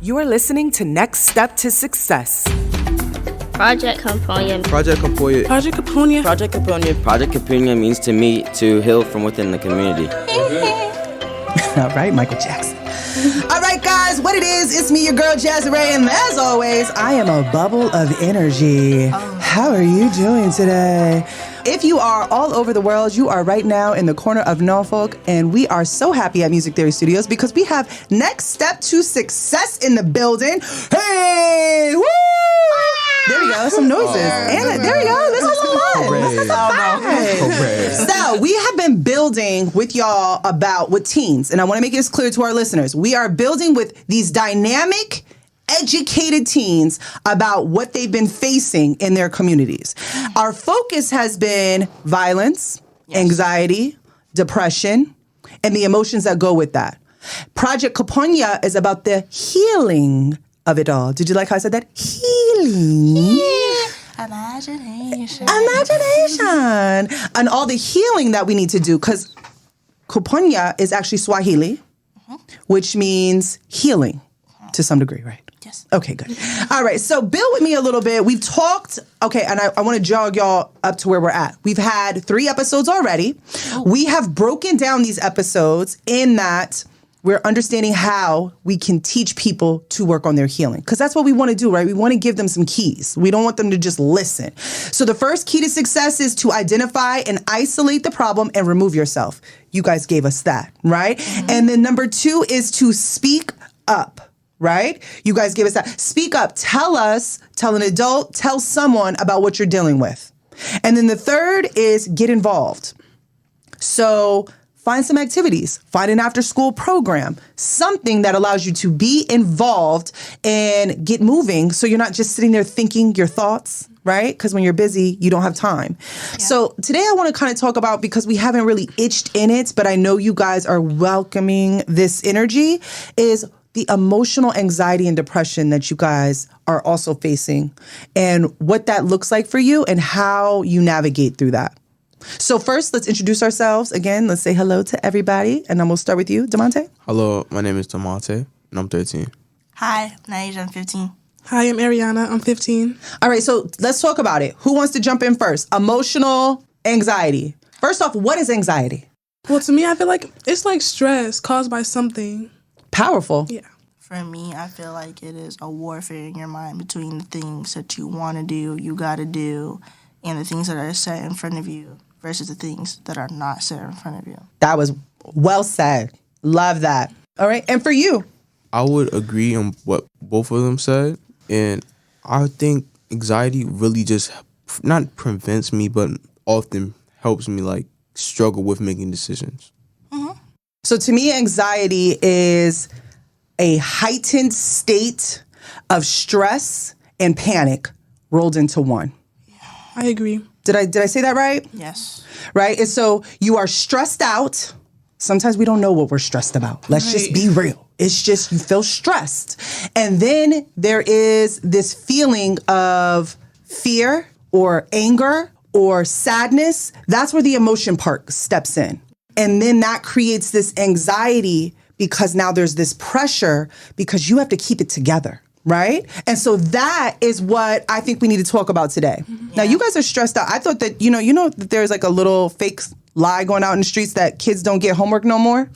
You are listening to Next Step to Success. Project Kuponya. Project Kuponya. Project Kuponya. Project Kuponya. Project Kuponya means to me to heal from within the community. All right, Michael Jackson. All right, guys, what it is, it's me, your girl, Jazzy Ray, and as always, I am a bubble of energy. How are you doing today? If you are all over the world, you are right now in the corner of Norfolk, and we are so happy at Music Theory Studios because we have Next Step to Success in the building. Hey, woo! There we go, some noises. And there we go, this is some fun. This is some fun. So we have been building with y'all with teens, and I want to make this clear to our listeners. We are building with these dynamic, educated teens about what they've been facing in their communities. Our focus has been violence, anxiety, depression, and the emotions that go with that. Project Kuponya is about the healing of it all. Did you like how I said that? Healing. Yeah. Imagination. And all the healing that we need to do, because Kuponya is actually Swahili, which means healing to some degree, right? Yes. Okay, good. All right, so build with me a little bit. We've talked, and I want to jog y'all up to where we're at. We've had 3 episodes already. We have broken down these episodes in that we're understanding how we can teach people to work on their healing. Because that's what we want to do, right? We want to give them some keys. We don't want them to just listen. So the first key to success is to identify and isolate the problem and remove yourself. You guys gave us that, right? Mm-hmm. And then number 2 is to speak up. Right? You guys gave us that. Speak up. Tell an adult, tell someone about what you're dealing with. And then the third is get involved. So find some activities, find an after school program, something that allows you to be involved and get moving so you're not just sitting there thinking your thoughts, right? Because when you're busy, you don't have time. Yeah. So today I want to kind of talk about, because we haven't really itched in it, but I know you guys are welcoming this energy, is the emotional anxiety and depression that you guys are also facing and what that looks like for you and how you navigate through that. So first, let's introduce ourselves. Again, let's say hello to everybody. And then we'll start with you, Demonte. Hello, my name is Demonte, and I'm 13. Hi, Naija, I'm 15. Hi, I'm Ariana. I'm 15. All right, so let's talk about it. Who wants to jump in first? Emotional anxiety. First off, what is anxiety? Well, to me, I feel like it's like stress caused by something. Powerful. Yeah. For me, I feel like it is a warfare in your mind between the things that you want to do, you got to do, and the things that are set in front of you versus the things that are not set in front of you. That was well said. Love that. All right. And for you? I would agree on what both of them said. And I think anxiety really just not prevents me, but often helps me like struggle with making decisions. Mm-hmm. So to me, anxiety is a heightened state of stress and panic rolled into one. I agree. Did I say that right? Yes. Right? And so you are stressed out. Sometimes we don't know what we're stressed about. Let's just be real. It's just you feel stressed. And then there is this feeling of fear or anger or sadness. That's where the emotion part steps in. And then that creates this anxiety because now there's this pressure because you have to keep it together, right? And so that is what I think we need to talk about today. Yeah. Now, you guys are stressed out. I thought that, you know that there's like a little fake lie going out in the streets that kids don't get homework no more?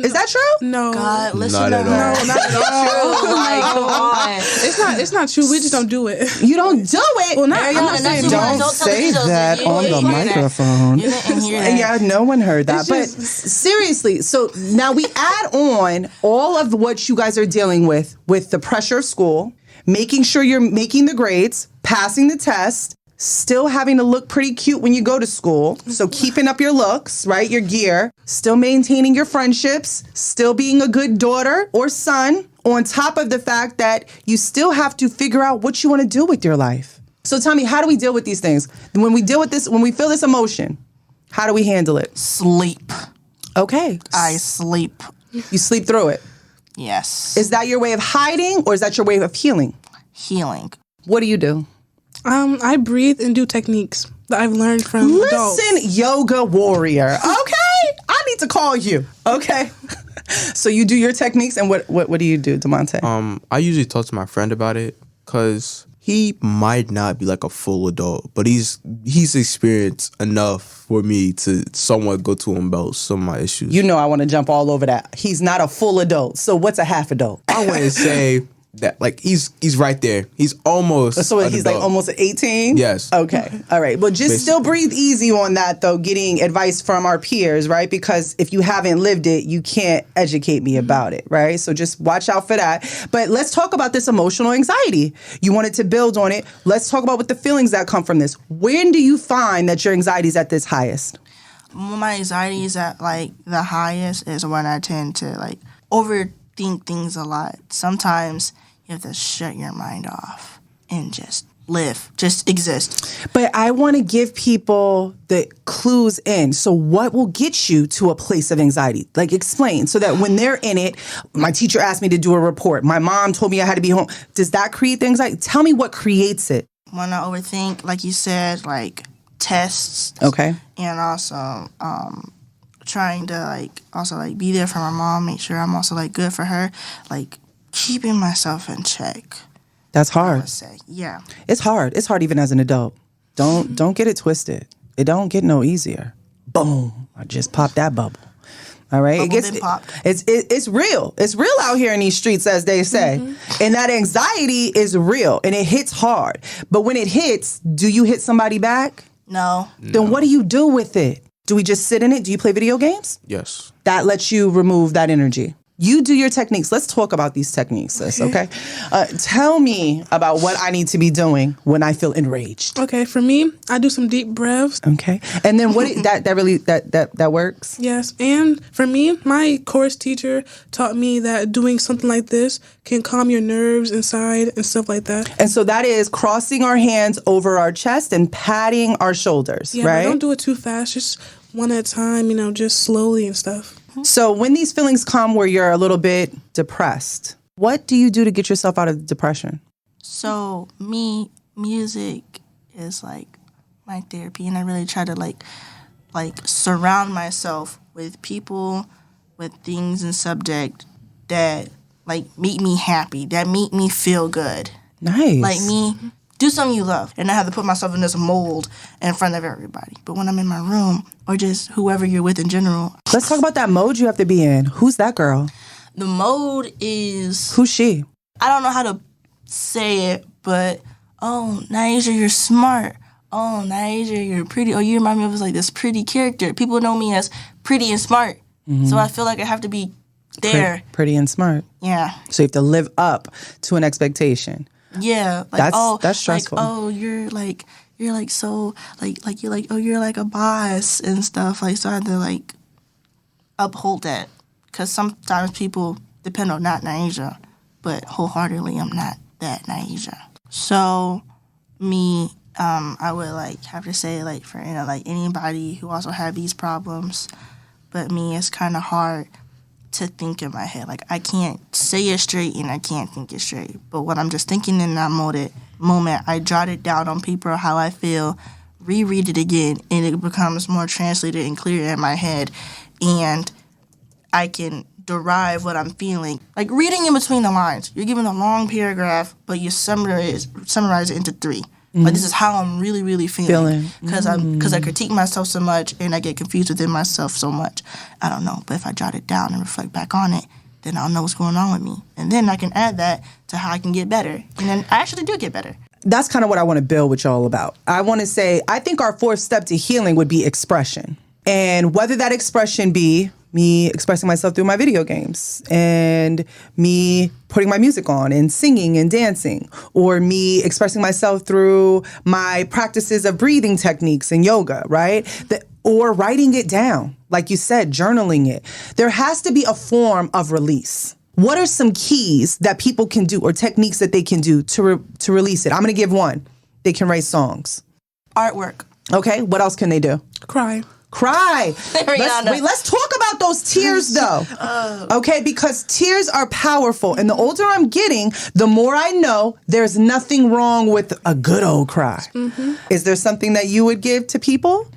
Is that true? No. God, listen Not to at her. all. No, not at all. Like, come on. It's not true. We just don't do it. You don't do it? Well, I'm not saying don't say that on the microphone. You didn't hear that. Yeah, no one heard that. It's But just- seriously, so now we add on all of what you guys are dealing with the pressure of school, making sure you're making the grades, passing the test, still having to look pretty cute when you go to school. So keeping up your looks, right? Your gear, still maintaining your friendships, still being a good daughter or son, on top of the fact that you still have to figure out what you want to do with your life. So tell me, how do we deal with these things? When we deal with this, when we feel this emotion, how do we handle it? Sleep. Okay. I sleep. You sleep through it. Yes. Is that your way of hiding or is that your way of healing? Healing. What do you do? I breathe and do techniques that I've learned from adults. Listen, yoga warrior. Okay. I need to call you. Okay. So you do your techniques, and what do you do, DeMonte? I usually talk to my friend about it because he might not be like a full adult, but he's experienced enough for me to somewhat go to him about some of my issues. You know I want to jump all over that. He's not a full adult. So what's a half adult? I wouldn't say that. Like he's right there. He's almost. So an he's adult. like almost 18? Yes. Okay. All right. Well, just still breathe easy on that, though, getting advice from our peers, right? Because if you haven't lived it, you can't educate me about it, right? So just watch out for that. But let's talk about this emotional anxiety. You wanted to build on it. Let's talk about what the feelings that come from this. When do you find that your anxiety is at this highest? When my anxiety is at like the highest is when I tend to like overthink things a lot. Sometimes you have to shut your mind off and just live, just exist. But I want to give people the clues in. So what will get you to a place of anxiety? Like explain so that when they're in it, my teacher asked me to do a report. My mom told me I had to be home. Does that create the anxiety? Tell me what creates it. When I overthink, like you said, like tests. Okay. And also trying to like be there for my mom, make sure I'm also like good for her, like keeping myself in check. That's I hard. would say, yeah. It's hard. It's hard even as an adult. Don't get it twisted. It don't get no easier. Boom. I just popped that bubble. All right. Bubble been popped. It's real. It's real out here in these streets, as they say. And that anxiety is real and it hits hard. But when it hits, do you hit somebody back? No. Then what do you do with it? Do we just sit in it? Do you play video games? Yes. That lets you remove that energy. You do your techniques. Let's talk about these techniques, sis, okay? Tell me about what I need to be doing when I feel enraged. Okay, for me, I do some deep breaths. Okay. And then what that works? Yes, and for me, my course teacher taught me that doing something like this can calm your nerves inside and stuff like that. And so that is crossing our hands over our chest and patting our shoulders, Yeah, right? but don't do it too fast. Just one at a time, just slowly and stuff. So when these feelings come where you're a little bit depressed, what do you do to get yourself out of depression? So music is like my therapy, and I really try to like surround myself with people, with things and subject that like make me happy, that make me feel good. Nice. Like me, do something you love. And I have to put myself in this mold in front of everybody. But when I'm in my room, or just whoever you're with in general. Let's talk about that mode you have to be in. Who's that girl? The mode is... Who's she? I don't know how to say it, but, oh, Naija, you're smart. Oh, Naija, you're pretty. Oh, you remind me of like this pretty character. People know me as pretty and smart. Mm-hmm. So I feel like I have to be there. Pretty and smart. Yeah. So you have to live up to an expectation. Yeah, like that's stressful. Like, you're like so you're like, oh, you're like a boss and stuff. Like, so I had to like uphold that, because sometimes people depend on not Naija, but wholeheartedly I'm not that Naija. So me, I would like have to say like for like anybody who also have these problems, but me, it's kind of hard to think in my head. Like, I can't say it straight and I can't think it straight. But what I'm just thinking in that moment, I jot it down on paper how I feel, reread it again, and it becomes more translated and clear in my head. And I can derive what I'm feeling. Like reading in between the lines. You're given a long paragraph, but you summarize it into 3. Mm-hmm. Like, this is how I'm really, really feeling. Because I critique myself so much and I get confused within myself so much. I don't know. But if I jot it down and reflect back on it, then I'll know what's going on with me. And then I can add that to how I can get better. And then I actually do get better. That's kind of what I want to build with y'all about. I want to say, I think our 4th step to healing would be expression. And whether that expression be me expressing myself through my video games and me putting my music on and singing and dancing, or me expressing myself through my practices of breathing techniques and yoga, right? Or writing it down, like you said, journaling it. There has to be a form of release. What are some keys that people can do or techniques that they can do to release it? I'm going to give one. They can write songs. Artwork. Okay, what else can they do? Cry. Let's talk about those tears though. Okay, because tears are powerful. And the older I'm getting, the more I know there's nothing wrong with a good old cry. Mm-hmm. Is there something that you would give to people?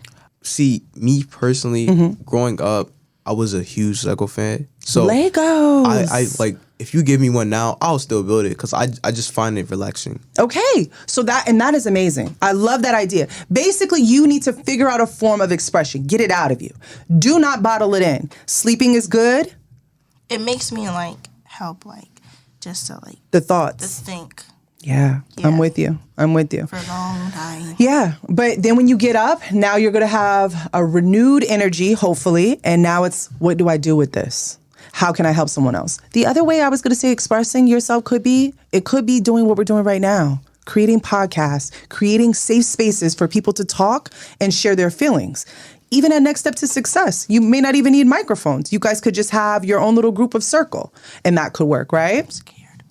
See, me personally, growing up, I was a huge Lego fan. So Legos. I like, if you give me one now, I'll still build it because I just find it relaxing. Okay, so that is amazing. I love that idea. Basically, you need to figure out a form of expression. Get it out of you. Do not bottle it in. Sleeping is good. It makes me like help, like just to like The thoughts. just think Yeah, I'm with you. for a long time. Yeah, but then when you get up, now you're going to have a renewed energy, hopefully, and now it's, what do I do with this? How can I help someone else? The other way I was going to say expressing yourself could be doing what we're doing right now. Creating podcasts, creating safe spaces for people to talk and share their feelings. Even at Next Step to Success, you may not even need microphones. You guys could just have your own little group of circle, and that could work, right? I'm scared.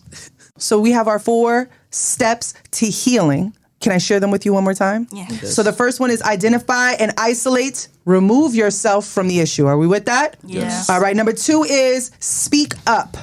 So we have our 4 steps to healing. Can I share them with you one more time? Yeah. So the first one is identify and isolate. Remove yourself from the issue. Are we with that? Yes. All right. Number 2 is speak up.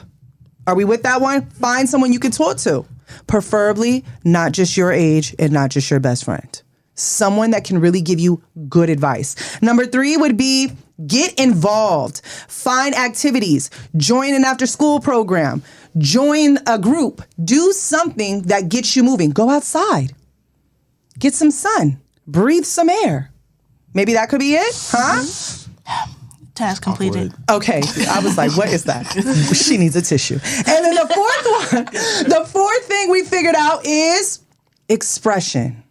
Are we with that one? Find someone you can talk to. Preferably not just your age and not just your best friend. Someone that can really give you good advice. Number 3 would be get involved. Find activities. Join an after-school program. Join a group. Do something that gets you moving. Go outside. Get some sun. Breathe some air. Maybe that could be it, huh? Task completed. Okay, I was like, what is that? She needs a tissue. And then the fourth thing we figured out is expression.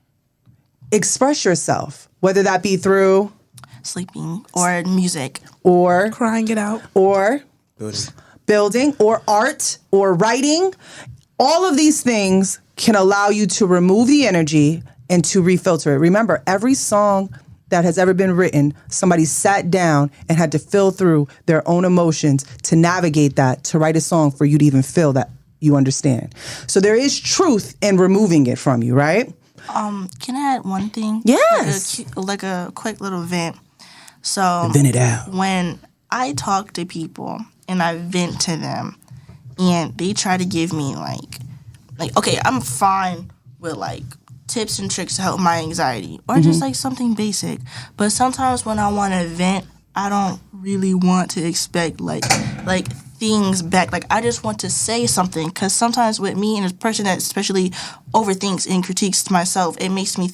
Express yourself, whether that be through Sleeping or music. or Crying it out. or building or art or writing. All of these things can allow you to remove the energy and to refilter it. Remember, every song that has ever been written, somebody sat down and had to fill through their own emotions to navigate that, to write a song for you to even feel that you understand. So there is truth in removing it from you, right? Can I add one thing? Yes. Like a quick little vent. So Vent it out. when I talk to people and I vent to them and they try to give me like okay, I'm fine with like tips and tricks to help my anxiety or just like something basic. But sometimes when I want to vent, I don't really want to expect like things back. Like I just want to say something because sometimes with me and a person that especially overthinks and critiques myself, it makes me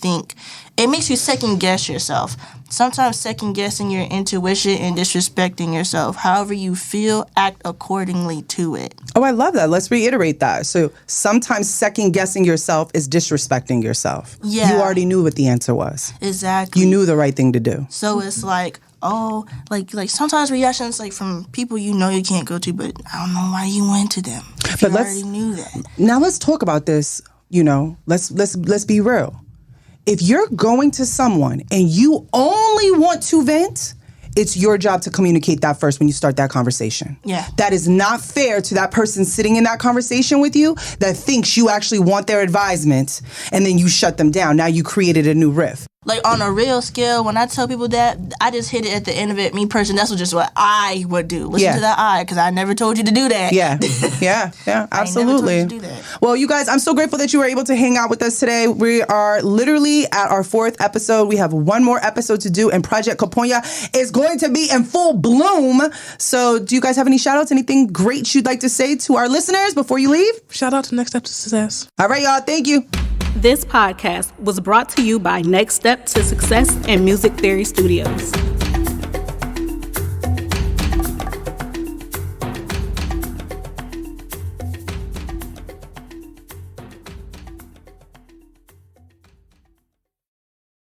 second guess yourself. Sometimes second guessing your intuition and disrespecting yourself. However you feel, act accordingly to it. Oh, I love that. Let's reiterate that. So sometimes second guessing yourself is disrespecting yourself. Yeah. You already knew what the answer was. Exactly. You knew the right thing to do. So it's like, oh, like sometimes reactions like from people you know you can't go to, but I don't know why you went to them. If But you let's- already knew that. Now let's talk about this. You know, let's be real. If you're going to someone and you only want to vent, it's your job to communicate that first when you start that conversation. Yeah. That is not fair to that person sitting in that conversation with you that thinks you actually want their advisement and then you shut them down. Now you created a new rift. Like on a real scale, when I tell people that, I just hit it at the end of it. Me personally, that's just what I would do. Listen to that I, because I never told you to do that. Yeah, absolutely. I never told you to do that. Well, you guys, I'm so grateful that you were able to hang out with us today. We are literally at our 4th episode. We have one more episode to do, and Project Kuponya is going to be in full bloom. So do you guys have any shout outs, anything great you'd like to say to our listeners before you leave? Shout out to Next Step to Success. All right, y'all. Thank you. This podcast was brought to you by Next Step to Success and Music Theory Studios.